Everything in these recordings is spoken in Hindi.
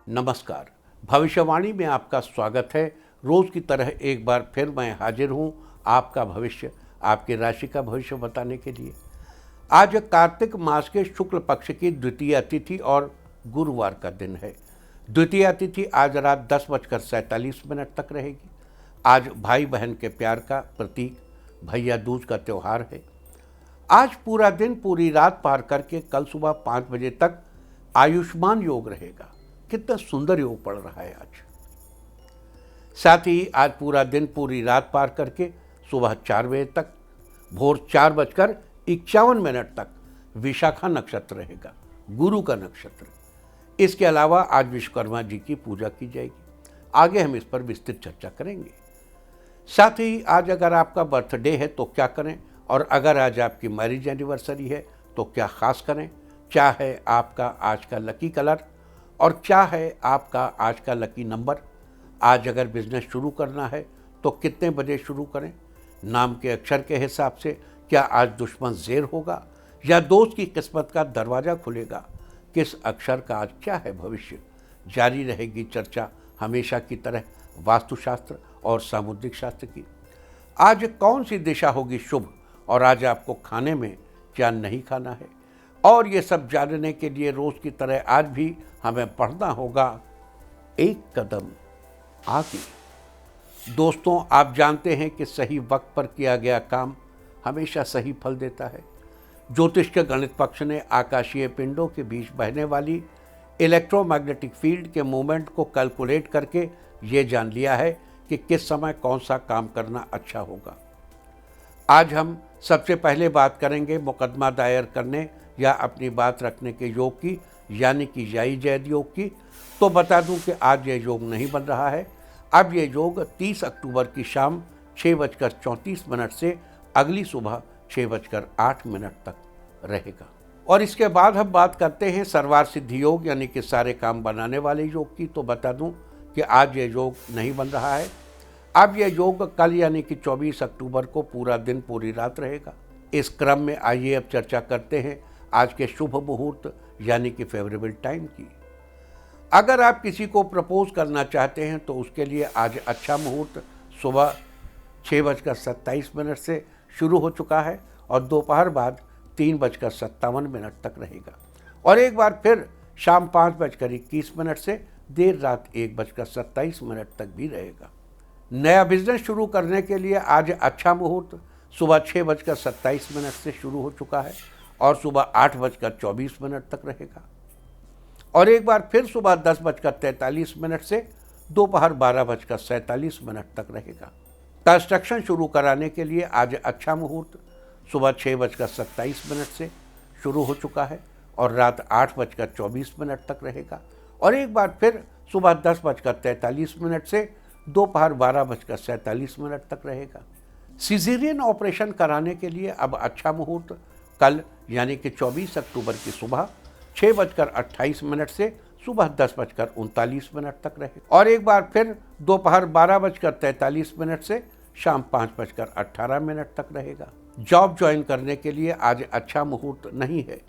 नमस्कार। भविष्यवाणी में आपका स्वागत है। रोज की तरह एक बार फिर मैं हाजिर हूं आपका भविष्य, आपकी राशि का भविष्य बताने के लिए। आज कार्तिक मास के शुक्ल पक्ष की द्वितीय तिथि और गुरुवार का दिन है। द्वितीय तिथि आज रात 10:47 तक रहेगी। आज भाई बहन के प्यार का प्रतीक भैया दूज का त्यौहार है। आज पूरा दिन पूरी रात पार करके कल सुबह 5 बजे तक आयुष्मान योग रहेगा। कितना सुंदर योग पड़ रहा है आज। साथ ही आज पूरा दिन पूरी रात पार करके सुबह 4 बजे तक भोर 4:51 तक विशाखा नक्षत्र रहेगा, गुरु का नक्षत्र। इसके अलावा आज विश्वकर्मा जी की पूजा की जाएगी। आगे हम इस पर विस्तृत चर्चा करेंगे। साथ ही आज अगर आपका बर्थडे है तो क्या करें, और अगर आज आपकी मैरिज एनिवर्सरी है तो क्या खास करें। क्या है आपका आज का लकी कलर और क्या है आपका आज का लकी नंबर। आज अगर बिजनेस शुरू करना है तो कितने बजे शुरू करें। नाम के अक्षर के हिसाब से क्या आज दुश्मन ज़ेर होगा या दोस्त की किस्मत का दरवाज़ा खुलेगा। किस अक्षर का आज क्या है भविष्य। जारी रहेगी चर्चा हमेशा की तरह वास्तुशास्त्र और सामुद्रिक शास्त्र की। आज कौन सी दिशा होगी शुभ और आज आपको खाने में क्या नहीं खाना है, और ये सब जानने के लिए रोज की तरह आज भी हमें पढ़ना होगा एक कदम आगे। दोस्तों, आप जानते हैं कि सही वक्त पर किया गया काम हमेशा सही फल देता है। ज्योतिष के गणित पक्ष ने आकाशीय पिंडों के बीच बहने वाली इलेक्ट्रोमैग्नेटिक फील्ड के मूवमेंट को कैलकुलेट करके ये जान लिया है कि किस समय कौन सा काम करना अच्छा होगा। आज हम सबसे पहले बात करेंगे मुकदमा दायर करने या अपनी बात रखने के योग की, यानी कि याई जैद योग की। तो बता दूं कि आज ये योग नहीं बन रहा है। अब ये योग 30 अक्टूबर की शाम 6:34 से अगली सुबह 6:08 तक रहेगा। और इसके बाद हम बात करते हैं सर्वार सिद्धि योग, यानी कि सारे काम बनाने वाले योग की। तो बता दूं कि आज ये योग नहीं बन रहा है। अब यह योग कल यानी कि 24 अक्टूबर को पूरा दिन पूरी रात रहेगा। इस क्रम में आइए अब चर्चा करते हैं आज के शुभ मुहूर्त यानी कि फेवरेबल टाइम की। अगर आप किसी को प्रपोज करना चाहते हैं तो उसके लिए आज अच्छा मुहूर्त सुबह 6:27 से शुरू हो चुका है और दोपहर बाद 3:57 तक रहेगा, और एक बार फिर शाम 5:21 से देर रात 1:27 तक भी रहेगा। नया बिजनेस शुरू करने के लिए आज अच्छा मुहूर्त सुबह 6:27 से शुरू हो चुका है और सुबह 8:24 तक रहेगा, और एक बार फिर सुबह 10:43 से दोपहर 12:47 तक रहेगा। कंस्ट्रक्शन शुरू कराने के लिए आज अच्छा मुहूर्त सुबह 6:27 से शुरू हो चुका है और रात 8:24 तक रहेगा, और एक बार फिर सुबह 10:43 से दोपहर 12:47 तक रहेगा। सिजेरियन ऑपरेशन कराने के लिए अब अच्छा मुहूर्त कल यानी कि 24 अक्टूबर की सुबह 6:28 से सुबह 10:39 तक रहे, और एक बार फिर दोपहर 12:43 से शाम 5:18 तक रहेगा। जॉब ज्वाइन करने के लिए आज अच्छा मुहूर्त नहीं है।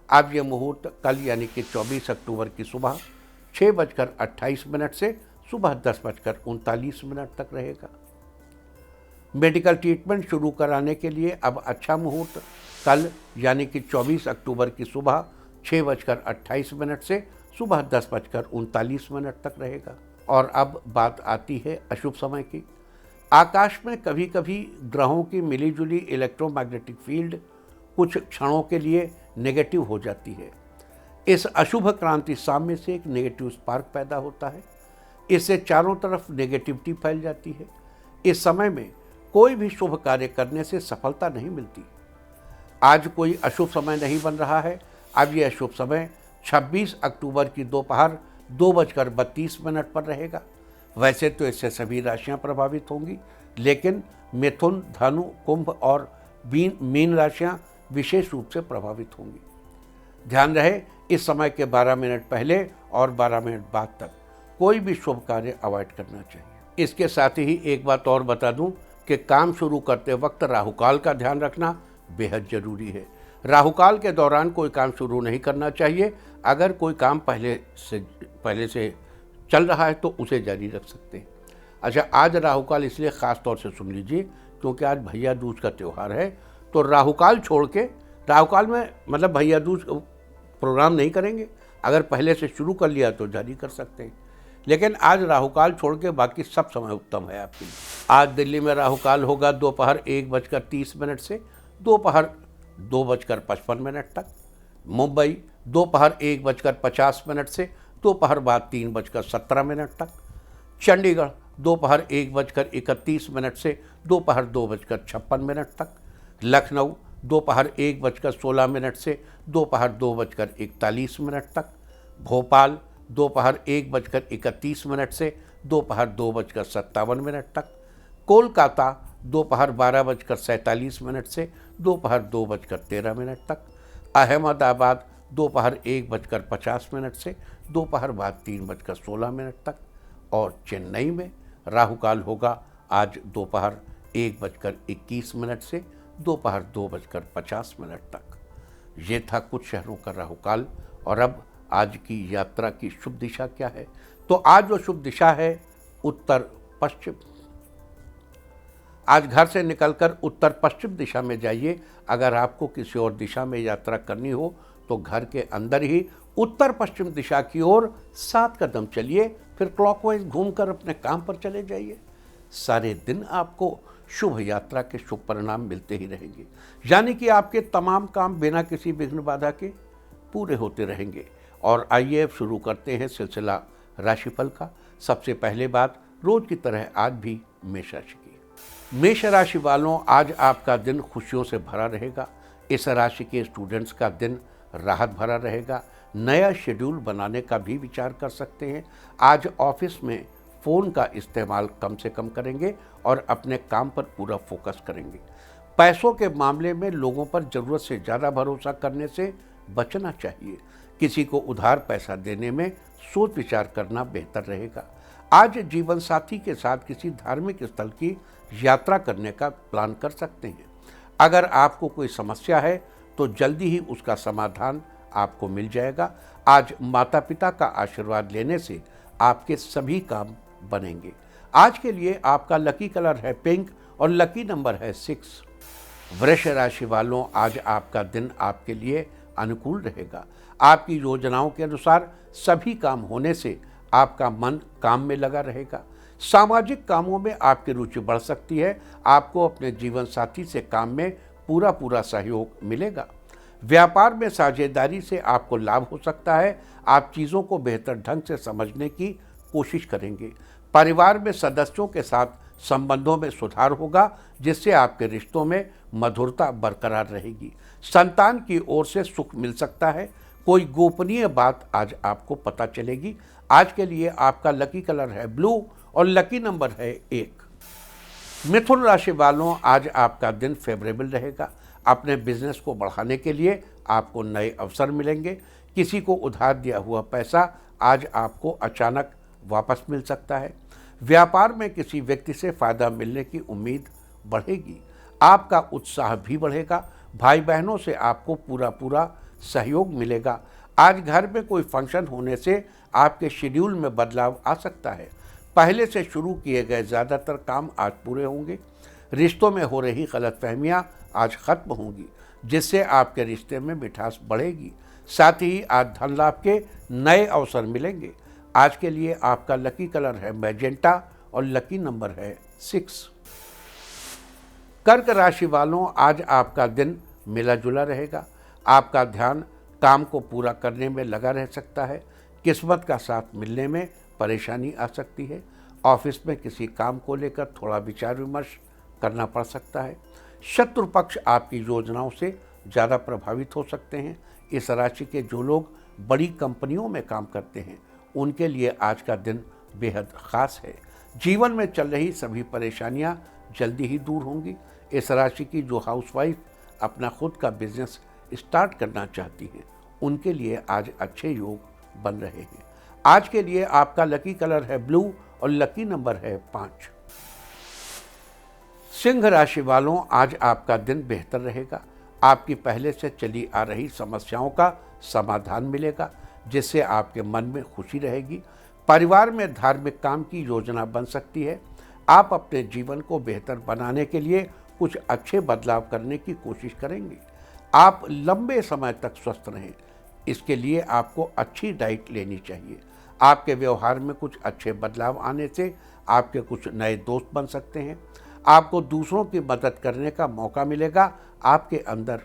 अब यह मुहूर्त कल यानी कि 24 अक्टूबर की सुबह 6:28 से सुबह 10:39 तक रहेगा। मेडिकल ट्रीटमेंट शुरू कराने के लिए अब अच्छा मुहूर्त कल यानी कि 24 अक्टूबर की सुबह 6:28 से सुबह 10:39 तक रहेगा। और अब बात आती है अशुभ समय की। आकाश में कभी कभी ग्रहों की मिलीजुली इलेक्ट्रोमैग्नेटिक फील्ड कुछ क्षणों के लिए नेगेटिव हो जाती है। इस अशुभ क्रांति साम्य से एक नेगेटिव स्पार्क पैदा होता है। इससे चारों तरफ नेगेटिविटी फैल जाती है। इस समय में कोई भी शुभ कार्य करने से सफलता नहीं मिलती। आज कोई अशुभ समय नहीं बन रहा है। अब यह अशुभ समय 26 अक्टूबर की दोपहर 2:32 पर रहेगा। वैसे तो इससे सभी राशियां प्रभावित होंगी, लेकिन मिथुन, धनु, कुंभ और मीन राशियां विशेष रूप से प्रभावित होंगी। ध्यान रहे, इस समय के 12 मिनट पहले और 12 मिनट बाद तक कोई भी शुभ कार्य अवॉइड करना चाहिए। इसके साथ ही एक बात और बता दूं कि काम शुरू करते वक्त राहुकाल का ध्यान रखना बेहद जरूरी है। राहुकाल के दौरान कोई काम शुरू नहीं करना चाहिए। अगर कोई काम पहले से चल रहा है तो उसे जारी रख सकते हैं। अच्छा, आज राहु काल इसलिए ख़ास तौर से सुन लीजिए क्योंकि आज भैया दूज का त्यौहार है, तो राहु काल छोड़ के, राहु काल में मतलब भैया दूज प्रोग्राम नहीं करेंगे, अगर पहले से शुरू कर लिया तो जारी कर सकते हैं, लेकिन आज राहु काल छोड़ के बाकी सब समय उत्तम है आपके लिए। आज दिल्ली में राहु काल होगा दोपहर 1:30 से दोपहर 2:55 तक, मुंबई दोपहर 1:50 से दोपहर बाद 3:17 तक, चंडीगढ़ दोपहर 1:31 से दोपहर 2:56 तक, लखनऊ दोपहर 1:16 से दोपहर 2:41 तक, भोपाल दोपहर 1:31 से दोपहर 2:57 तक, कोलकाता दोपहर 12:47 से दोपहर 2:13 तक, अहमदाबाद दोपहर 1:50 से दोपहर बाद 3:16 तक, और चेन्नई में राहु काल होगा आज दोपहर 1:21 से दोपहर 2:50 तक। ये था कुछ शहरों का राहु काल। और अब आज की यात्रा की शुभ दिशा क्या है? तो आज जो शुभ दिशा है उत्तर पश्चिम। आज घर से निकलकर उत्तर पश्चिम दिशा में जाइए। अगर आपको किसी और दिशा में यात्रा करनी हो तो घर के अंदर ही उत्तर पश्चिम दिशा की ओर 7 कदम चलिए, फिर क्लॉकवाइज घूमकर अपने काम पर चले जाइए। सारे दिन आपको शुभ यात्रा के शुभ परिणाम मिलते ही रहेंगे, यानी कि आपके तमाम काम बिना किसी विघ्न बाधा के पूरे होते रहेंगे। और आइए अब शुरू करते हैं सिलसिला राशिफल का। सबसे पहले बात रोज की तरह आज भी मेष राशि की। मेष राशि वालों, आज आपका दिन खुशियों से भरा रहेगा। इस राशि के स्टूडेंट्स का दिन राहत भरा रहेगा। नया शेड्यूल बनाने का भी विचार कर सकते हैं। आज ऑफिस में फ़ोन का इस्तेमाल कम से कम करेंगे और अपने काम पर पूरा फोकस करेंगे। पैसों के मामले में लोगों पर ज़रूरत से ज़्यादा भरोसा करने से बचना चाहिए। किसी को उधार पैसा देने में सोच विचार करना बेहतर रहेगा। आज जीवन साथी के साथ किसी धार्मिक स्थल की यात्रा करने का प्लान कर सकते हैं। अगर आपको कोई समस्या है तो जल्दी ही उसका समाधान आपको मिल जाएगा। आज माता पिता का आशीर्वाद लेने से आपके सभी काम बनेंगे। आज के लिए आपका लकी कलर है पिंक और लकी नंबर है 6। वृष राशि वालों, आज आपका दिन आपके लिए अनुकूल रहेगा। आपकी योजनाओं के अनुसार सभी काम होने से आपका मन काम में लगा रहेगा। सामाजिक कामों में आपकी रुचि बढ़ सकती है। आपको अपने जीवन साथी से काम में पूरा सहयोग मिलेगा। व्यापार में साझेदारी से आपको लाभ हो सकता है। आप चीज़ों को बेहतर ढंग से समझने की कोशिश करेंगे। परिवार में सदस्यों के साथ संबंधों में सुधार होगा, जिससे आपके रिश्तों में मधुरता बरकरार रहेगी। संतान की ओर से सुख मिल सकता है। कोई गोपनीय बात आज आपको पता चलेगी। आज के लिए आपका लकी कलर है ब्लू और लकी नंबर है 1। मिथुन राशि वालों, आज आपका दिन फेवरेबल रहेगा। अपने बिजनेस को बढ़ाने के लिए आपको नए अवसर मिलेंगे। किसी को उधार दिया हुआ पैसा आज आपको अचानक वापस मिल सकता है। व्यापार में किसी व्यक्ति से फायदा मिलने की उम्मीद बढ़ेगी। आपका उत्साह भी बढ़ेगा। भाई बहनों से आपको पूरा सहयोग मिलेगा। आज घर में कोई फंक्शन होने से आपके शेड्यूल में बदलाव आ सकता है। पहले से शुरू किए गए ज़्यादातर काम आज पूरे होंगे। रिश्तों में हो रही गलतफहमियां आज खत्म होंगी, जिससे आपके रिश्ते में मिठास बढ़ेगी। साथ ही आज धन लाभ के नए अवसर मिलेंगे। आज के लिए आपका लकी कलर है मैजेंटा और लकी नंबर है 6। कर्क राशि वालों, आज आपका दिन मिला जुला रहेगा। आपका ध्यान काम को पूरा करने में लगा रह सकता है। किस्मत का साथ मिलने में परेशानी आ सकती है। ऑफिस में किसी काम को लेकर थोड़ा विचार विमर्श करना पड़ सकता है। शत्रु पक्ष आपकी योजनाओं से ज़्यादा प्रभावित हो सकते हैं। इस राशि के जो लोग बड़ी कंपनियों में काम करते हैं उनके लिए आज का दिन बेहद ख़ास है। जीवन में चल रही सभी परेशानियां जल्दी ही दूर होंगी। इस राशि की जो हाउसवाइफ अपना खुद का बिजनेस स्टार्ट करना चाहती हैं उनके लिए आज अच्छे योग बन रहे हैं। आज के लिए आपका लकी कलर है ब्लू और लकी नंबर है 5। सिंह राशि वालों, आज आपका दिन बेहतर रहेगा। आपकी पहले से चली आ रही समस्याओं का समाधान मिलेगा, जिससे आपके मन में खुशी रहेगी। परिवार में धार्मिक काम की योजना बन सकती है। आप अपने जीवन को बेहतर बनाने के लिए कुछ अच्छे बदलाव करने की कोशिश करेंगे। आप लंबे समय तक स्वस्थ रहें, इसके लिए आपको अच्छी डाइट लेनी चाहिए। आपके व्यवहार में कुछ अच्छे बदलाव आने से आपके कुछ नए दोस्त बन सकते हैं। आपको दूसरों की मदद करने का मौका मिलेगा। आपके अंदर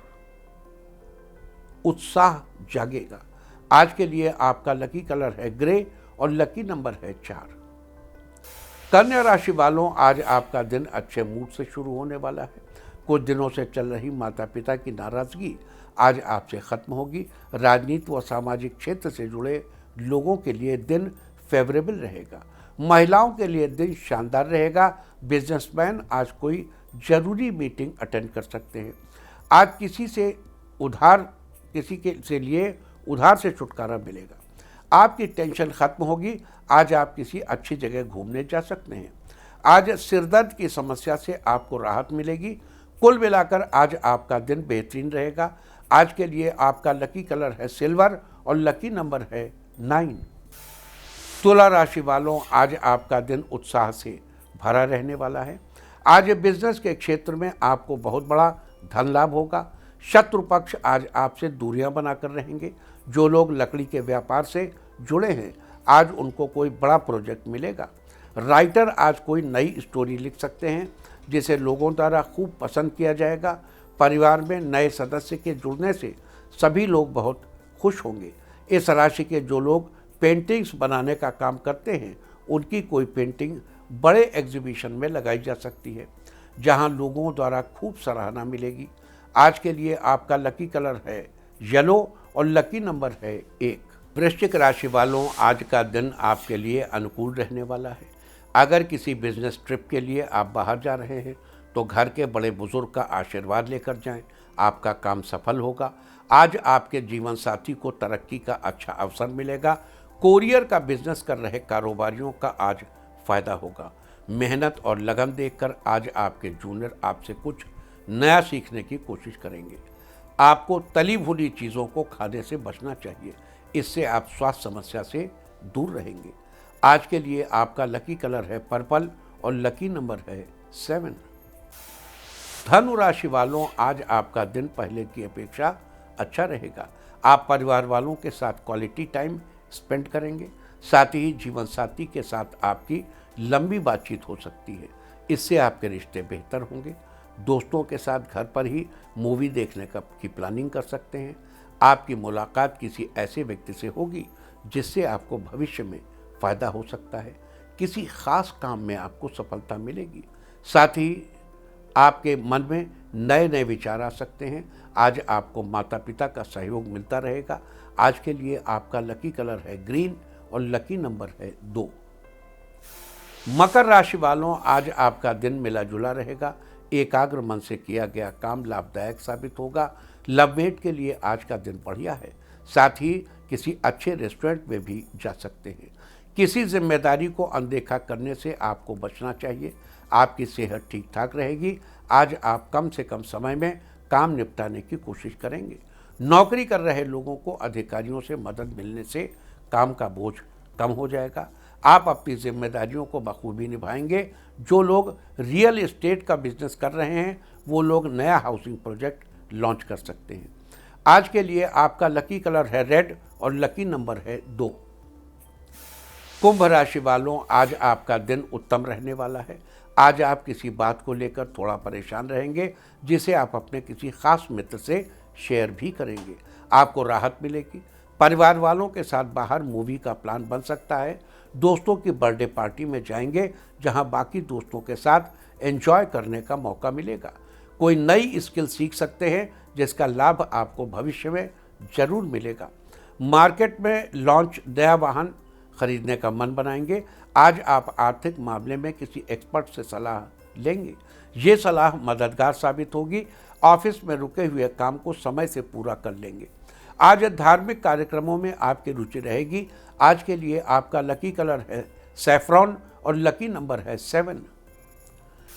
उत्साह जागेगा। आज के लिए आपका लकी कलर है ग्रे और लकी नंबर है 4। कन्या राशि वालों, आज आपका दिन अच्छे मूड से शुरू होने वाला है। कुछ दिनों से चल रही माता पिता की नाराजगी आज आपसे खत्म होगी। राजनीति व सामाजिक क्षेत्र से जुड़े लोगों के लिए दिन फेवरेबल रहेगा। महिलाओं के लिए दिन शानदार रहेगा। बिजनेसमैन आज कोई जरूरी मीटिंग अटेंड कर सकते हैं। आज किसी के लिए उधार से छुटकारा मिलेगा। आपकी टेंशन खत्म होगी। आज आप किसी अच्छी जगह घूमने जा सकते हैं। आज सिरदर्द की समस्या से आपको राहत मिलेगी। कुल मिलाकर आज आपका दिन बेहतरीन रहेगा। आज के लिए आपका लकी कलर है सिल्वर और लकी नंबर है 9। तुला राशि वालों, आज आपका दिन उत्साह से भरा रहने वाला है। आज बिजनेस के क्षेत्र में आपको बहुत बड़ा धन लाभ होगा। शत्रु पक्ष आज आपसे दूरियां बनाकर रहेंगे। जो लोग लकड़ी के व्यापार से जुड़े हैं, आज उनको कोई बड़ा प्रोजेक्ट मिलेगा। राइटर आज कोई नई स्टोरी लिख सकते हैं जिसे लोगों द्वारा खूब पसंद किया जाएगा। परिवार में नए सदस्य के जुड़ने से सभी लोग बहुत खुश होंगे। इस राशि के जो लोग पेंटिंग्स बनाने का काम करते हैं, उनकी कोई पेंटिंग बड़े एग्जीबिशन में लगाई जा सकती है, जहां लोगों द्वारा खूब सराहना मिलेगी। आज के लिए आपका लकी कलर है येलो और लकी नंबर है 1। वृश्चिक राशि वालों, आज का दिन आपके लिए अनुकूल रहने वाला है। अगर किसी बिजनेस ट्रिप के लिए आप बाहर जा रहे हैं तो घर के बड़े बुजुर्ग का आशीर्वाद लेकर जाएं। आपका काम सफल होगा। आज आपके जीवन साथी को तरक्की का अच्छा अवसर मिलेगा। कोरियर का बिजनेस कर रहे कारोबारियों का आज फायदा होगा। मेहनत और लगन देखकर आज आपके जूनियर आपसे कुछ नया सीखने की कोशिश करेंगे। आपको तली भुनी चीज़ों को खाने से बचना चाहिए, इससे आप स्वास्थ्य समस्या से दूर रहेंगे। आज के लिए आपका लकी कलर है पर्पल और लकी नंबर है 7। धनु राशि वालों, आज आपका दिन पहले की अपेक्षा अच्छा रहेगा। आप परिवार वालों के साथ क्वालिटी टाइम स्पेंड करेंगे। साथ ही जीवन साथी के साथ आपकी लंबी बातचीत हो सकती है, इससे आपके रिश्ते बेहतर होंगे। दोस्तों के साथ घर पर ही मूवी देखने की प्लानिंग कर सकते हैं। आपकी मुलाकात किसी ऐसे व्यक्ति से होगी जिससे आपको भविष्य में फ़ायदा हो सकता है। किसी खास काम में आपको सफलता मिलेगी। साथ ही आपके मन में नए नए विचार आ सकते हैं। आज आपको माता पिता का सहयोग मिलता रहेगा। आज के लिए आपका लकी कलर है ग्रीन और लकी नंबर है 2। मकर राशि वालों, आज आपका दिन मिला जुला रहेगा। एकाग्र मन से किया गया काम लाभदायक साबित होगा। लवमेट के लिए आज का दिन बढ़िया है। साथ ही किसी अच्छे रेस्टोरेंट में भी जा सकते हैं। किसी जिम्मेदारी को अनदेखा करने से आपको बचना चाहिए। आपकी सेहत ठीक ठाक रहेगी। आज आप कम से कम समय में काम निपटाने की कोशिश करेंगे। नौकरी कर रहे लोगों को अधिकारियों से मदद मिलने से काम का बोझ कम हो जाएगा। आप अपनी जिम्मेदारियों को बखूबी निभाएंगे। जो लोग रियल एस्टेट का बिजनेस कर रहे हैं, वो लोग नया हाउसिंग प्रोजेक्ट लॉन्च कर सकते हैं। आज के लिए आपका लकी कलर है रेड और लकी नंबर है 2। कुंभ राशि वालों, आज आपका दिन उत्तम रहने वाला है। आज आप किसी बात को लेकर थोड़ा परेशान रहेंगे, जिसे आप अपने किसी खास मित्र से शेयर भी करेंगे। आपको राहत मिलेगी। परिवार वालों के साथ बाहर मूवी का प्लान बन सकता है। दोस्तों की बर्थडे पार्टी में जाएंगे, जहां बाकी दोस्तों के साथ एंजॉय करने का मौका मिलेगा। कोई नई स्किल सीख सकते हैं, जिसका लाभ आपको भविष्य में जरूर मिलेगा। मार्केट में लॉन्च नया वाहन खरीदने का मन बनाएंगे। आज आप आर्थिक मामले में किसी एक्सपर्ट से सलाह लेंगे। ये सलाह मददगार साबित होगी। ऑफिस में रुके हुए काम को समय से पूरा कर लेंगे। आज धार्मिक कार्यक्रमों में आपकी रुचि रहेगी। आज के लिए आपका लकी कलर है सैफ्रॉन और लकी नंबर है 7।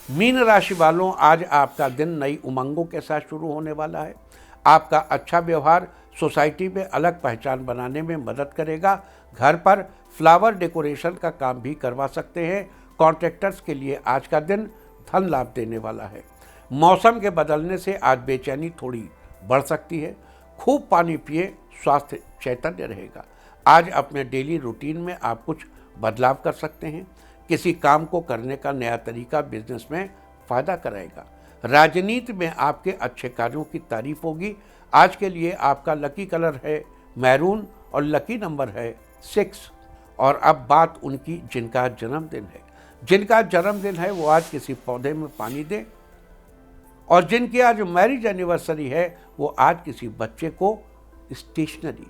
मीन राशि वालों, आज आपका दिन नई उमंगों के साथ शुरू होने वाला है। आपका अच्छा व्यवहार सोसाइटी में अलग पहचान बनाने में मदद करेगा। घर पर फ्लावर डेकोरेशन का काम भी करवा सकते हैं। कॉन्ट्रैक्टर्स के लिए आज का दिन धन लाभ देने वाला है। मौसम के बदलने से आज बेचैनी थोड़ी बढ़ सकती है। खूब पानी पिए, स्वास्थ्य चैतन्य रहेगा। आज अपने डेली रूटीन में आप कुछ बदलाव कर सकते हैं। किसी काम को करने का नया तरीका बिजनेस में फायदा कराएगा। राजनीति में आपके अच्छे कार्यों की तारीफ होगी। आज के लिए आपका लकी कलर है मैरून और लकी नंबर है 6। और अब बात उनकी जिनका जन्मदिन है। जिनका जन्मदिन है वो आज किसी पौधे में पानी दें, और जिनकी आज मैरिज एनिवर्सरी है वो आज किसी बच्चे को स्टेशनरी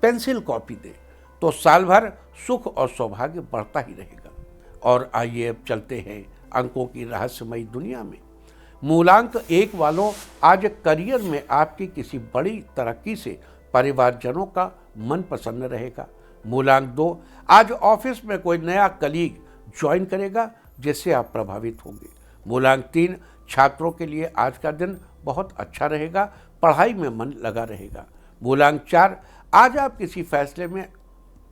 पेंसिल कॉपी दे, तो साल भर सुख और सौभाग्य बढ़ता ही रहेगा। और आइए अब चलते हैं अंकों की रहस्यमयी दुनिया में। मूलांक 1 वालों, आज करियर में आपकी किसी बड़ी तरक्की से परिवारजनों का मन प्रसन्न रहेगा। मूलांक 2, आज ऑफिस में कोई नया कलीग ज्वाइन करेगा जिससे आप प्रभावित होंगे। मूलांक 3, छात्रों के लिए आज का दिन बहुत अच्छा रहेगा, पढ़ाई में मन लगा रहेगा। मूलांक 4, आज आप किसी फैसले में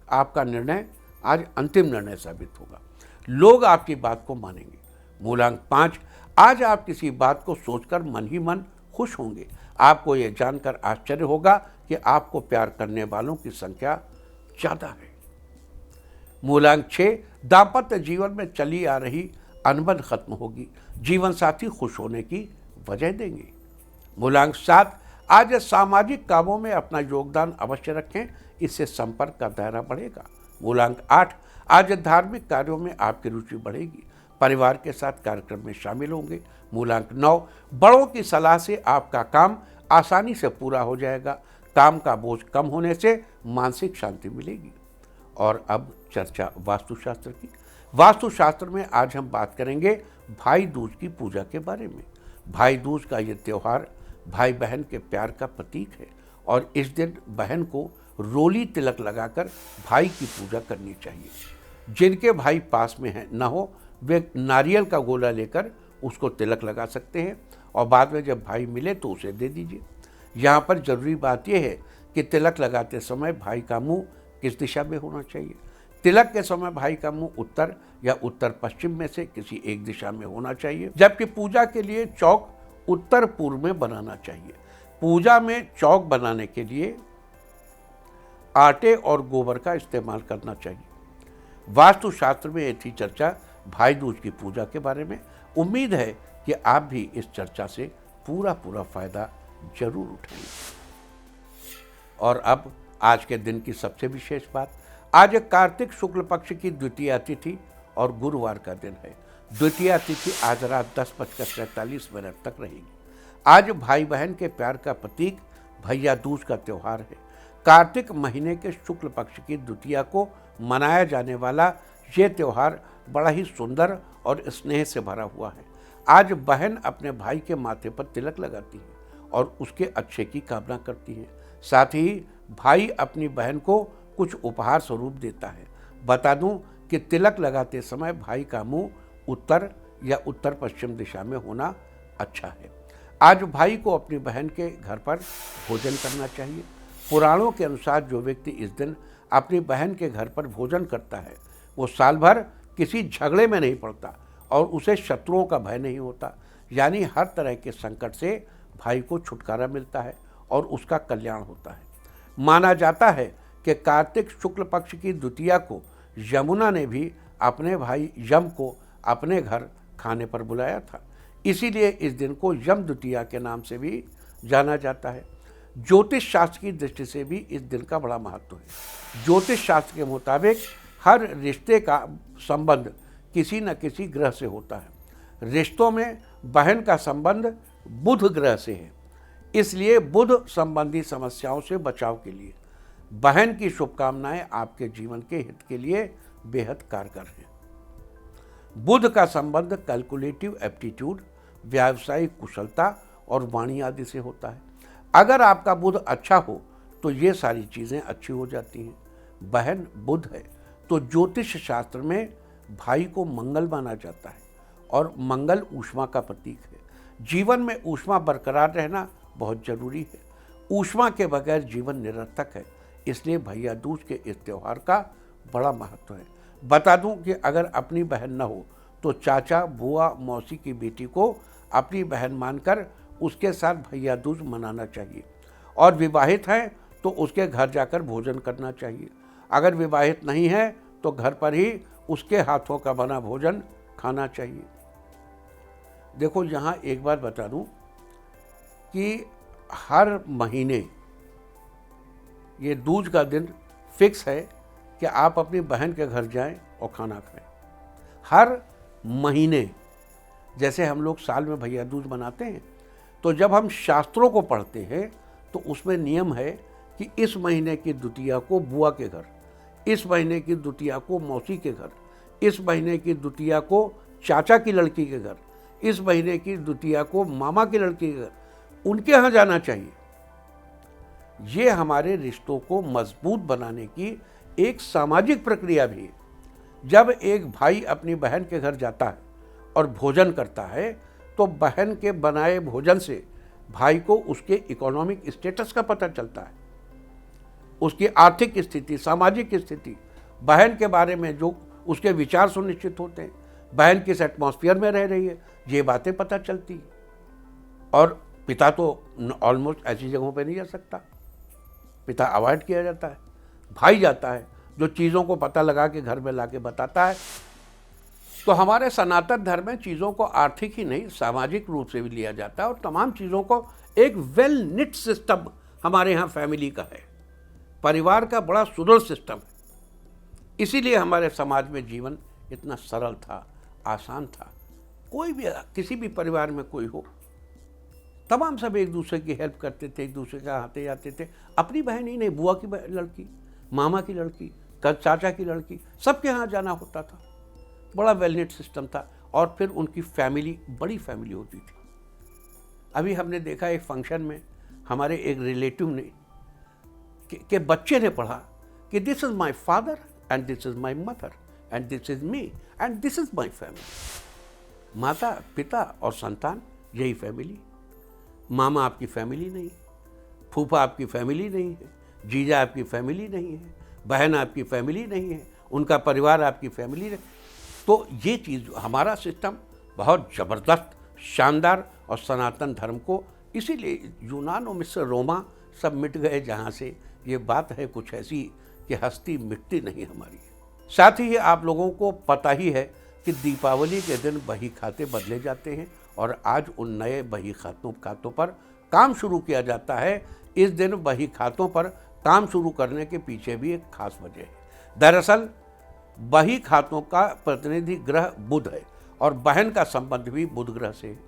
आपका निर्णय आज अंतिम निर्णय साबित होगा, लोग आपकी बात को मानेंगे। मूलांक 5, आज आप किसी बात को सोचकर मन ही मन खुश होंगे। आपको ये जानकर आश्चर्य होगा कि आपको प्यार करने वालों की संख्या ज़्यादा है। मूलांक 6, दाम्पत्य जीवन में चली आ रही अनबन खत्म होगी, जीवन साथी खुश होने की वजह देंगे। मूलांक 7, आज सामाजिक कामों में अपना योगदान अवश्य रखें, इससे संपर्क का दायरा बढ़ेगा। मूलांक 8, आज धार्मिक कार्यों में आपकी रुचि बढ़ेगी, परिवार के साथ कार्यक्रम में शामिल होंगे। मूलांक 9, बड़ों की सलाह से आपका काम आसानी से पूरा हो जाएगा, काम का बोझ कम होने से मानसिक शांति मिलेगी। और अब चर्चा वास्तुशास्त्र की। वास्तुशास्त्र में आज हम बात करेंगे भाई दूज की पूजा के बारे में। भाई दूज का ये त्यौहार भाई बहन के प्यार का प्रतीक है, और इस दिन बहन को रोली तिलक लगाकर भाई की पूजा करनी चाहिए। जिनके भाई पास में है ना हो, वे नारियल का गोला लेकर उसको तिलक लगा सकते हैं, और बाद में जब भाई मिले तो उसे दे दीजिए। यहाँ पर जरूरी बात यह है कि तिलक लगाते समय भाई का मुंह किस दिशा में होना चाहिए। तिलक के समय भाई का मुंह उत्तर या उत्तर पश्चिम में से किसी एक दिशा में होना चाहिए, जबकि पूजा के लिए चौक उत्तर पूर्व में बनाना चाहिए। पूजा में चौक बनाने के लिए आटे और गोबर का इस्तेमाल करना चाहिए। वास्तुशास्त्र में ये थी चर्चा भाई दूज की पूजा के बारे में। उम्मीद है कि आप भी इस चर्चा से पूरा फायदा जरूर उठाएंगे। और अब आज के दिन की सबसे विशेष बात, आज कार्तिक शुक्ल पक्ष की द्वितीया तिथि और गुरुवार का दिन है। द्वितीया तिथि आज रात 10:43 तक रहेगी। आज भाई बहन के प्यार का प्रतीक भैया दूज का त्यौहार है। कार्तिक महीने के शुक्ल पक्ष की द्वितीया को मनाया जाने वाला ये त्यौहार बड़ा ही सुंदर और स्नेह से भरा हुआ है। आज बहन अपने भाई के माथे पर तिलक लगाती है और उसके अच्छे की कामना करती है। साथ ही भाई अपनी बहन को कुछ उपहार स्वरूप देता है। बता दूं कि तिलक लगाते समय भाई का मुंह उत्तर या उत्तर पश्चिम दिशा में होना अच्छा है। आज भाई को अपनी बहन के घर पर भोजन करना चाहिए। पुराणों के अनुसार जो व्यक्ति इस दिन अपनी बहन के घर पर भोजन करता है वो साल भर किसी झगड़े में नहीं पड़ता और उसे शत्रुओं का भय नहीं होता, यानी हर तरह के संकट से भाई को छुटकारा मिलता है और उसका कल्याण होता है। माना जाता है कि कार्तिक शुक्ल पक्ष की द्वितीया को यमुना ने भी अपने भाई यम को अपने घर खाने पर बुलाया था, इसीलिए इस दिन को यम द्वितीया के नाम से भी जाना जाता है। ज्योतिष शास्त्र की दृष्टि से भी इस दिन का बड़ा महत्व है। ज्योतिष शास्त्र के मुताबिक हर रिश्ते का संबंध किसी न किसी ग्रह से होता है। रिश्तों में बहन का संबंध बुध ग्रह से है, इसलिए बुध संबंधी समस्याओं से बचाव के लिए बहन की शुभकामनाएं आपके जीवन के हित के लिए बेहद कारगर हैं। बुध का संबंध कैलकुलेटिव एप्टीट्यूड, व्यावसायिक कुशलता और वाणी आदि से होता है। अगर आपका बुध अच्छा हो तो ये सारी चीज़ें अच्छी हो जाती हैं। बहन बुध है तो ज्योतिष शास्त्र में भाई को मंगल माना जाता है और मंगल ऊष्मा का प्रतीक है। जीवन में ऊष्मा बरकरार रहना बहुत जरूरी है। ऊष्मा के बगैर जीवन निरर्थक है, इसलिए भैया दूज के इस त्यौहार का बड़ा महत्व है। बता दूं कि अगर अपनी बहन न हो तो चाचा, बुआ, मौसी की बेटी को अपनी बहन मानकर उसके साथ भैया दूज मनाना चाहिए। और विवाहित है तो उसके घर जाकर भोजन करना चाहिए। अगर विवाहित नहीं है तो घर पर ही उसके हाथों का बना भोजन खाना चाहिए। देखो, यहाँ एक बात बता दूं कि हर महीने ये दूज का दिन फिक्स है कि आप अपनी बहन के घर जाएं और खाना खाएं। हर महीने, जैसे हम लोग साल में भैया दूज मनाते हैं, तो जब हम शास्त्रों को पढ़ते हैं तो उसमें नियम है कि इस महीने की द्वितीया को बुआ के घर, इस महीने की द्वितीया को मौसी के घर, इस महीने की द्वितीया को चाचा की लड़की के घर, इस महीने की द्वितीया को मामा की लड़की के घर, उनके यहाँ जाना चाहिए। ये हमारे रिश्तों को मजबूत बनाने की एक सामाजिक प्रक्रिया भी है। जब एक भाई अपनी बहन के घर जाता है और भोजन करता है तो बहन के बनाए भोजन से भाई को उसके इकोनॉमिक स्टेटस का पता चलता है, उसकी आर्थिक स्थिति, सामाजिक स्थिति, बहन के बारे में जो उसके विचार सुनिश्चित होते हैं, बहन किस एटमॉस्फेयर में रह रही है, ये बातें पता चलती हैं। और पिता तो ऑलमोस्ट ऐसी जगहों पे नहीं जा सकता, पिता अवॉइड किया जाता है। भाई जाता है जो चीज़ों को पता लगा के घर में ला के बताता है। तो हमारे सनातन धर्म में चीज़ों को आर्थिक ही नहीं, सामाजिक रूप से भी लिया जाता है और तमाम चीज़ों को एक वेल निट सिस्टम हमारे यहाँ फैमिली का है, परिवार का बड़ा सुदृढ़ सिस्टम है। इसीलिए हमारे समाज में जीवन इतना सरल था, आसान था। कोई भी, किसी भी परिवार में कोई हो, तमाम सब एक दूसरे की हेल्प करते थे, एक दूसरे के आते जाते थे। अपनी बहन ही नहीं, बुआ की लड़की, मामा की लड़की, चाचा की लड़की, सबके यहाँ जाना होता था। बड़ा वेलनेट सिस्टम था। और फिर उनकी फैमिली बड़ी फैमिली होती थी। अभी हमने देखा एक फंक्शन में हमारे एक रिलेटिव ने के बच्चे ने पढ़ा कि this is my father and this is my mother and this is me and this is my family. माता, पिता और संतान, यही फैमिली। मामा आपकी फैमिली नहीं, फूफा आपकी फैमिली नहीं है, जीजा आपकी फैमिली नहीं है, बहन आपकी फैमिली नहीं है, उनका परिवार आपकी फैमिली नहीं। तो ये चीज़, हमारा सिस्टम बहुत ज़बरदस्त, शानदार और सनातन धर्म को, इसीलिए यूनान और मिस्र, रोमा सब मिट गए जहाँ से। ये बात है कुछ ऐसी कि हस्ती मिटती नहीं हमारी। साथ ही आप लोगों को पता ही है कि दीपावली के दिन बही खाते बदले जाते हैं और आज उन नए बही खातों पर काम शुरू किया जाता है। इस दिन बही खातों पर काम शुरू करने के पीछे भी एक खास वजह है। दरअसल बही खातों का प्रतिनिधि ग्रह बुध है और बहन का संबंध भी बुध ग्रह से है।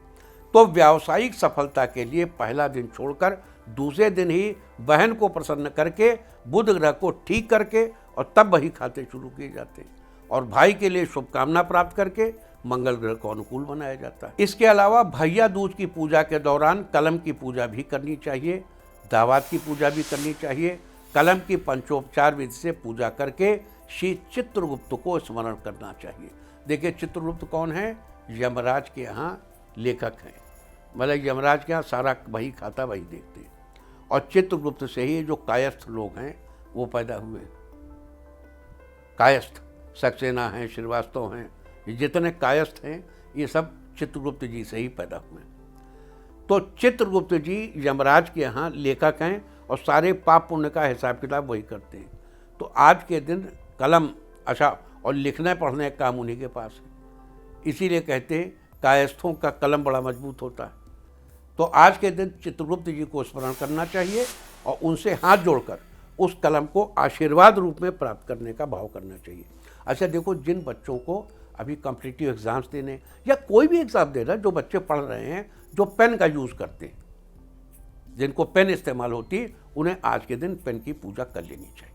तो व्यावसायिक सफलता के लिए पहला दिन छोड़कर दूसरे दिन ही बहन को प्रसन्न करके बुध ग्रह को ठीक करके और तब बही खाते शुरू किए जाते हैं और भाई के लिए शुभकामना प्राप्त करके मंगल ग्रह को अनुकूल बनाया जाता है। इसके अलावा भैया दूज की पूजा के दौरान कलम की पूजा भी करनी चाहिए, दावात की पूजा भी करनी चाहिए। कलम की पंचोपचार विधि से पूजा करके श्री चित्रगुप्त को स्मरण करना चाहिए। देखिए, चित्रगुप्त कौन है? यमराज के यहाँ लेखक हैं। मतलब यमराज के यहाँ सारा वही खाता, वही देखते हैं। और चित्रगुप्त से ही जो कायस्थ लोग हैं वो पैदा हुए। कायस्थ, सक्सेना हैं, श्रीवास्तव हैं, ये जितने कायस्थ हैं ये सब चित्रगुप्त जी से ही पैदा हुए। तो चित्रगुप्त जी यमराज के यहाँ लेखक हैं और सारे पाप पुण्य का हिसाब किताब वही करते हैं। तो आज के दिन कलम, अच्छा, और लिखने पढ़ने का काम उन्हीं के पास है। इसीलिए कहते हैं कायस्थों का कलम बड़ा मजबूत होता है। तो आज के दिन चित्रगुप्त जी को स्मरण करना चाहिए और उनसे हाथ जोड़कर उस कलम को आशीर्वाद रूप में प्राप्त करने का भाव करना चाहिए। अच्छा देखो, जिन बच्चों को अभी कॉम्पिटिटिव एग्ज़ाम्स देने या कोई भी एग्ज़ाम देना, जो बच्चे पढ़ रहे हैं, जो पेन का यूज़ करते हैं, जिनको पेन इस्तेमाल होती है, उन्हें आज के दिन पेन की पूजा कर लेनी चाहिए।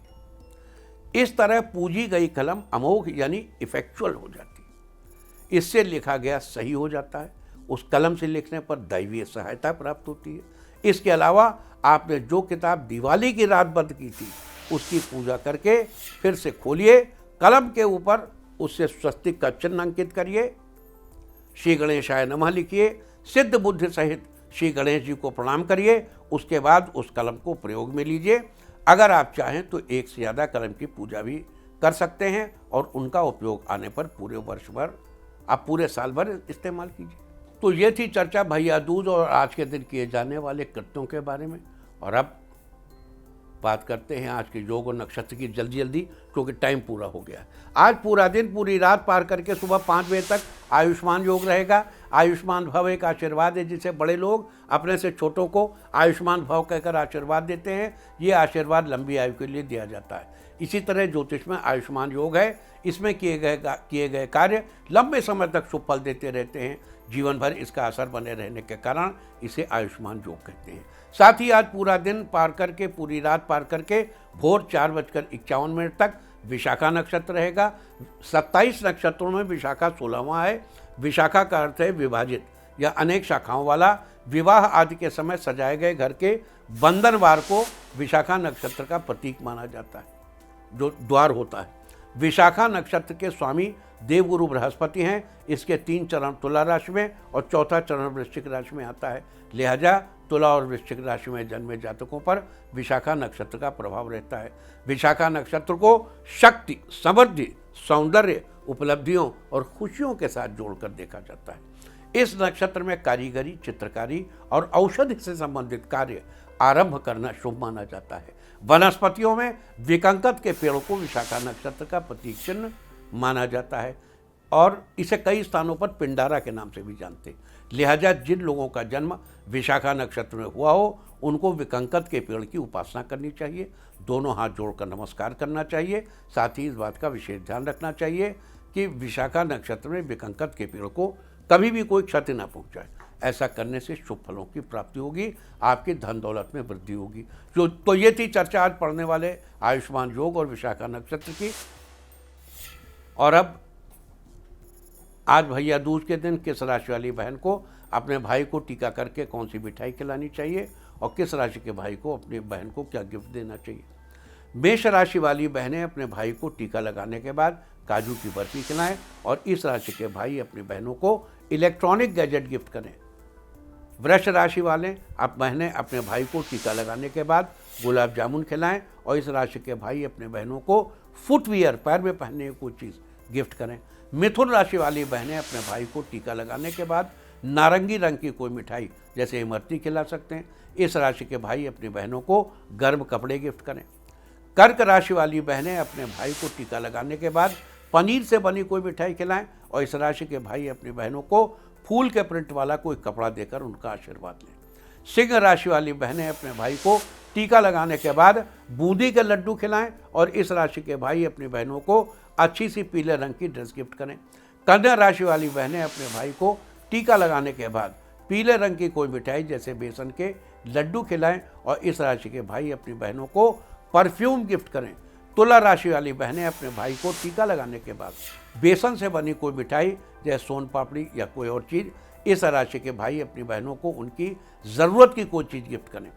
इस तरह पूजी गई कलम अमोघ यानी इफेक्चुअल हो जाती है। इससे लिखा गया सही हो जाता है। उस कलम से लिखने पर दैवीय सहायता प्राप्त होती है। इसके अलावा आपने जो किताब दिवाली की रात बंद की थी उसकी पूजा करके फिर से खोलिए, कलम के ऊपर उससे स्वस्तिक का चिन्ह अंकित करिए, श्री गणेशाय नमः लिखिए, सिद्ध बुद्धि सहित श्री गणेश जी को प्रणाम करिए। उसके बाद उस कलम को प्रयोग में लीजिए। अगर आप चाहें तो एक से ज़्यादा कलम की पूजा भी कर सकते हैं और उनका उपयोग आने पर पूरे वर्ष भर, आप पूरे साल भर इस्तेमाल कीजिए। तो ये थी चर्चा भैया दूज और आज के दिन किए जाने वाले कृत्यों के बारे में। और अब बात करते हैं आज के योग और नक्षत्र की जल्दी जल्दी, क्योंकि टाइम पूरा हो गया। आज पूरा दिन पूरी रात पार करके सुबह 5 बजे तक आयुष्मान योग रहेगा। आयुष्मान भव एक आशीर्वाद है जिसे बड़े लोग अपने से छोटों को आयुष्मान भव कहकर आशीर्वाद देते हैं। ये आशीर्वाद लंबी आयु के लिए दिया जाता है। इसी तरह ज्योतिष में आयुष्मान योग है, इसमें किए गए कार्य लंबे समय तक शुभ फल देते रहते हैं। जीवन भर इसका असर बने रहने के कारण इसे आयुष्मान योग कहते हैं। साथ ही आज पूरा दिन पार करके, पूरी रात पार करके भोर 4:51 तक विशाखा नक्षत्र रहेगा। 27 नक्षत्रों में विशाखा 16वां है। विशाखा का अर्थ है विभाजित या अनेक शाखाओं वाला। विवाह आदि के समय सजाए गए घर के बंधनवार को विशाखा नक्षत्र का प्रतीक माना जाता है, जो द्वार होता है। विशाखा नक्षत्र के स्वामी देवगुरु बृहस्पति हैं। इसके 3 चरण तुला राशि में और चौथा चरण वृश्चिक राशि में आता है। लिहाजा तुला और वृश्चिक राशि में जन्मे जातकों पर विशाखा नक्षत्र का प्रभाव रहता है। विशाखा नक्षत्र को शक्ति, समृद्धि, सौंदर्य, उपलब्धियों और खुशियों के साथ जोड़कर देखा जाता है। इस नक्षत्र में कारीगरी, चित्रकारी और औषधि से संबंधित कार्य आरंभ करना शुभ माना जाता है। वनस्पतियों में विकंकत के पेड़ों को विशाखा नक्षत्र का प्रतीक चिन्ह माना जाता है और इसे कई स्थानों पर पिंडारा के नाम से भी जानते हैं। लिहाजा जिन लोगों का जन्म विशाखा नक्षत्र में हुआ हो उनको विकंकत के पेड़ की उपासना करनी चाहिए। दोनों हाथ जोड़कर नमस्कार करना चाहिए। साथ ही इस बात का विशेष ध्यान रखना चाहिए कि विशाखा नक्षत्र में विकंकत के पेड़ को कभी भी कोई क्षति न पहुंचाए। ऐसा करने से शुभ फलों की प्राप्ति होगी, आपकी धन दौलत में वृद्धि होगी। तो ये थी चर्चा आज पढ़ने वाले आयुष्मान योग और विशाखा नक्षत्र की। और अब आज भैया दूज के दिन किस राशि वाली बहन को अपने भाई को टीका करके कौन सी मिठाई खिलानी चाहिए और किस राशि के भाई को अपनी बहन को क्या गिफ्ट देना चाहिए। मेष राशि वाली बहनें अपने भाई को टीका लगाने के बाद काजू की बर्फी खिलाएं और इस राशि के भाई अपनी बहनों को इलेक्ट्रॉनिक गैजेट गिफ्ट करें। वृष राशि वाले आप बहनें अपने भाई को टीका लगाने के बाद गुलाब जामुन खिलाएं और इस राशि के भाई अपने बहनों को फुटवियर, पैर में पहनने की कोई चीज़ गिफ्ट करें। मिथुन राशि वाली बहनें अपने भाई को टीका लगाने के बाद नारंगी रंग की कोई मिठाई जैसे इमरती खिला सकते हैं। इस राशि के भाई अपनी बहनों को गर्म कपड़े गिफ्ट करें। कर्क राशि वाली बहनें अपने भाई को टीका लगाने के बाद पनीर से बनी कोई मिठाई खिलाएं और इस राशि के भाई अपनी बहनों को फूल के प्रिंट वाला कोई कपड़ा देकर उनका आशीर्वाद लें। सिंह राशि वाली बहनें अपने भाई को टीका लगाने के बाद बूंदी के लड्डू खिलाएं और इस राशि के भाई अपनी बहनों को अच्छी सी पीले रंग की ड्रेस गिफ्ट करें। कन्या राशि वाली बहनें अपने भाई को टीका लगाने के बाद पीले रंग की कोई मिठाई जैसे बेसन के लड्डू खिलाएं और इस राशि के भाई अपनी बहनों को परफ्यूम गिफ्ट करें। तुला राशि वाली बहनें अपने भाई को टीका लगाने के बाद बेसन से बनी कोई मिठाई जैसे सोन पापड़ी या कोई और चीज़, इस राशि के भाई अपनी बहनों को उनकी ज़रूरत की कोई चीज़ गिफ्ट करें।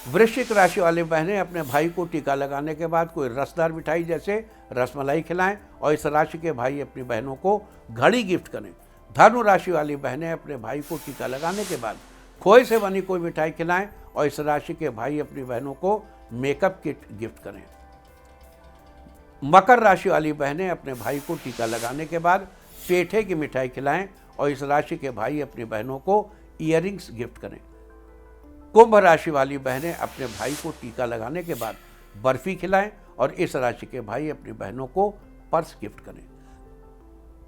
वृश्चिक राशि वाले बहनें अपने भाई को टीका लगाने के बाद कोई रसदार मिठाई जैसे रसमलाई खिलाएं और इस राशि के भाई अपनी बहनों को घड़ी गिफ्ट करें। धनु राशि वाली बहनें अपने भाई को टीका लगाने के बाद खोए से बनी कोई मिठाई खिलाएं और इस राशि के भाई अपनी बहनों को मेकअप किट गिफ्ट करें। मकर राशि वाली बहनें अपने भाई को टीका लगाने के बाद पेठे की मिठाई खिलाएं और इस राशि के भाई अपनी बहनों को ईयरिंग्स गिफ्ट करें। कुंभ राशि वाली बहनें अपने भाई को टीका लगाने के बाद बर्फी खिलाएं और इस राशि के भाई अपनी बहनों को पर्स गिफ्ट करें।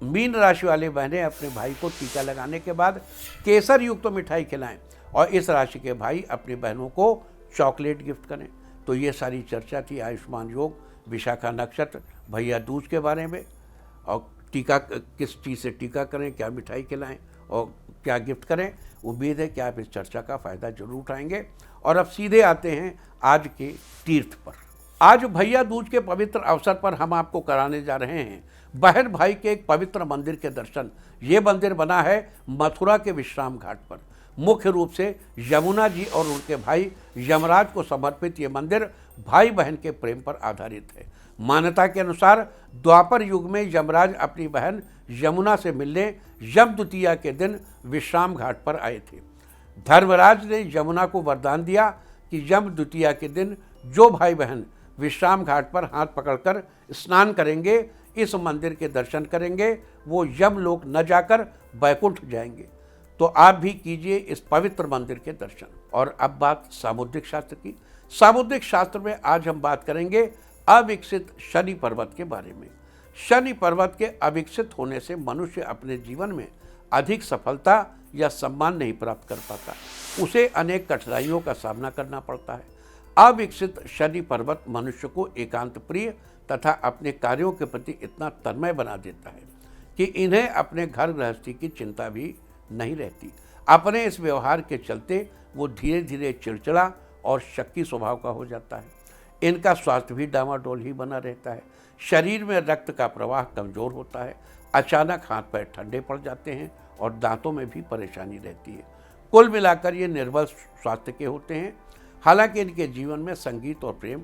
मीन राशि वाली बहनें अपने भाई को टीका लगाने के बाद केसर युक्त मिठाई खिलाएं और इस राशि के भाई अपनी बहनों को चॉकलेट गिफ्ट करें। तो ये सारी चर्चा थी आयुष्मान योग, विशाखा नक्षत्र, भैया दूज के बारे में और टीका किस चीज़ से टीका करें, क्या मिठाई खिलाएं और क्या गिफ्ट करें। उम्मीद है कि आप इस चर्चा का फ़ायदा जरूर उठाएंगे। और अब सीधे आते हैं आज के तीर्थ पर। आज भैया दूज के पवित्र अवसर पर हम आपको कराने जा रहे हैं बहन भाई के एक पवित्र मंदिर के दर्शन। ये मंदिर बना है मथुरा के विश्राम घाट पर। मुख्य रूप से यमुना जी और उनके भाई यमराज को समर्पित ये मंदिर भाई बहन के प्रेम पर आधारित है। मान्यता के अनुसार द्वापर युग में यमराज अपनी बहन यमुना से मिलने यम द्वितीया के दिन विश्राम घाट पर आए थे। धर्मराज ने यमुना को वरदान दिया कि यम द्वितीया के दिन जो भाई बहन विश्राम घाट पर हाथ पकड़कर स्नान करेंगे, इस मंदिर के दर्शन करेंगे, वो यमलोक न जाकर बैकुंठ जाएंगे। तो आप भी कीजिए इस पवित्र मंदिर के दर्शन। और अब बात सामुद्रिक शास्त्र की। सामुद्रिक शास्त्र में आज हम बात करेंगे अविकसित शनि पर्वत के बारे में। शनि पर्वत के अविकसित होने से मनुष्य अपने जीवन में अधिक सफलता या सम्मान नहीं प्राप्त कर पाता, उसे अनेक कठिनाइयों का सामना करना पड़ता है। अविकसित शनि पर्वत मनुष्य को एकांत प्रिय तथा अपने कार्यों के प्रति इतना तन्मय बना देता है कि इन्हें अपने घर गृहस्थी की चिंता भी नहीं रहती। अपने इस व्यवहार के चलते वो धीरे धीरे चिड़चिड़ा और शक्की स्वभाव का हो जाता है। इनका स्वास्थ्य भी डामाडोल ही बना रहता है। शरीर में रक्त का प्रवाह कमज़ोर होता है। अचानक हाथ पैर ठंडे पड़ जाते हैं और दांतों में भी परेशानी रहती है। कुल मिलाकर ये निर्बल स्वास्थ्य के होते हैं। हालांकि इनके जीवन में संगीत और प्रेम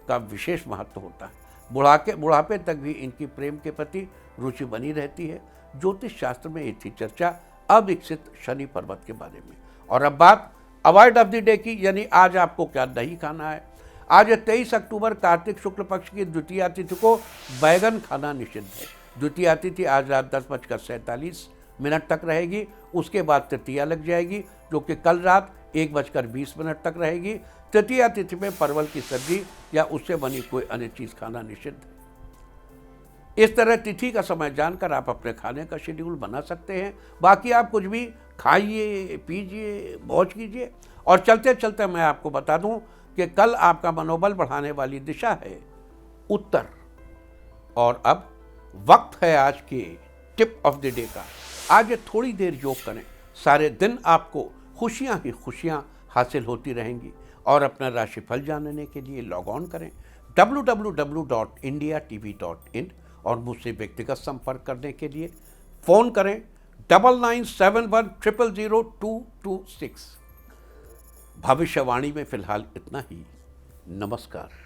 का विशेष महत्व होता है। बुढ़ापे तक भी इनकी प्रेम के प्रति रुचि बनी रहती है। ज्योतिष शास्त्र में ये थी चर्चा अविकसित शनि पर्वत के बारे में। और अब बात अवॉइड ऑफ द डे की, यानी आज आपको क्या नहीं खाना है। आज 23 अक्टूबर कार्तिक शुक्ल पक्ष की द्वितीया तिथि को बैगन खाना निषिद्ध है। द्वितीया तिथि आज रात 10:47 तक रहेगी। उसके बाद तृतीया लग जाएगी, जो कि कल रात 1:20 तक रहेगी। तृतीया तिथि में परवल की सब्जी या उससे बनी कोई अन्य चीज़ खाना निषिद्ध है। इस तरह तिथि का समय जानकर आप अपने खाने का शेड्यूल बना सकते हैं। बाकी आप कुछ भी खाइए, पीजिए, मौज कीजिए। और चलते चलते मैं आपको बता दूं कि कल आपका मनोबल बढ़ाने वाली दिशा है उत्तर। और अब वक्त है आज के टिप ऑफ द डे का। आज थोड़ी देर योग करें, सारे दिन आपको खुशियां ही खुशियां हासिल होती रहेंगी। और अपना राशिफल जानने के लिए लॉग ऑन करें www.indiatv.in और मुझसे व्यक्तिगत संपर्क करने के लिए फ़ोन करें 9971000226। भविष्यवाणी में फिलहाल इतना ही। नमस्कार।